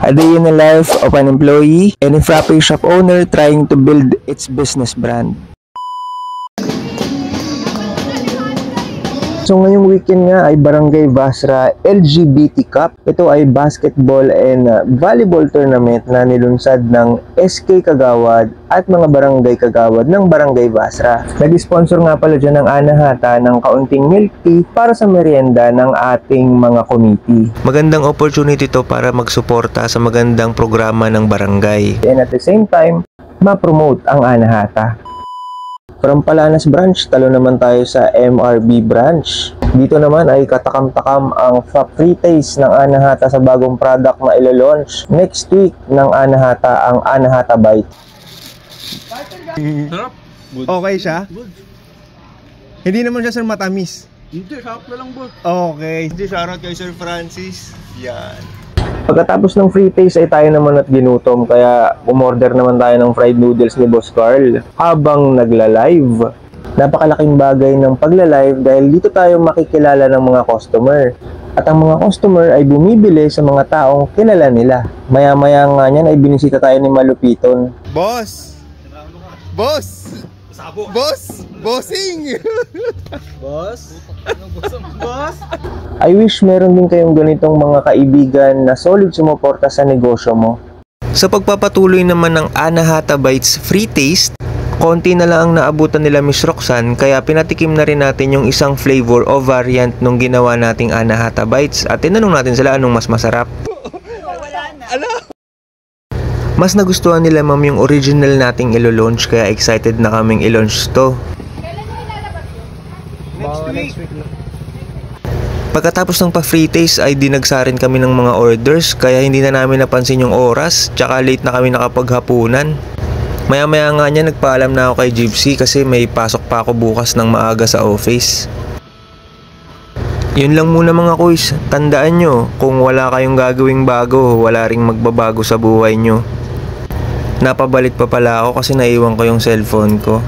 A day in the life of an employee and a frappe shop owner trying to build its business brand. So ngayong weekend nga ay Barangay Basra LGBT Cup. Ito ay basketball and volleyball tournament na nilunsad ng SK Kagawad at mga barangay kagawad ng Barangay Basra. Nag-sponsor nga pala dyan ng Anahata ng kaunting milk tea para sa merienda ng ating mga committee. Magandang opportunity to para magsuporta sa magandang programa ng barangay. And at the same time, ma-promote ang Anahata. From Palanas branch, talo naman tayo sa MRB branch. Dito naman ay katakam-takam ang free taste ng Anahata sa bagong product na ilo-launch next week ng Anahata, ang Anahata Bite. Sarap. Good. Okay siya? Good. Hindi naman siya sir matamis. Hindi, sarap na lang bro. Okay. Shoutout kay Sir Francis. Yan. Pagkatapos ng free taste ay tayo naman at ginutom, kaya umorder naman tayo ng fried noodles ni Boss Carl habang nagla-live. Napakalaking bagay ng pagla-live dahil dito tayo makikilala ng mga customer. At ang mga customer ay bumibili sa mga taong kilala nila. Maya-maya nga niyan ay binisita tayo ni Malupiton. Boss! Boss! Sabo. Boss! Bossing! Boss? Boss? I wish meron din kayong ganitong mga kaibigan na solid sumuporta sa negosyo mo. Sa pagpapatuloy naman ng Anahata Bites Free Taste, konti na lang ang naabutan nila Miss Roxanne, kaya pinatikim na rin natin yung isang flavor o variant nung ginawa nating Anahata Bites at tinanong natin sila anong mas masarap. Mas nagustuhan nila ma'am yung original nating ilo-launch, kaya excited na kaming i-launch to. Next week. Pagkatapos ng pa-free taste ay dinagsarin kami ng mga orders, kaya hindi na namin napansin yung oras, tsaka late na kami nakapaghapunan. Maya-maya nga niya nagpaalam na ako kay Gypsy kasi may pasok pa ako bukas ng maaga sa office. Yun lang muna mga kuys, tandaan nyo, kung wala kayong gagawing bago, wala ring magbabago sa buhay nyo. Napabalik pa pala ako kasi naiwan ko yung cellphone ko.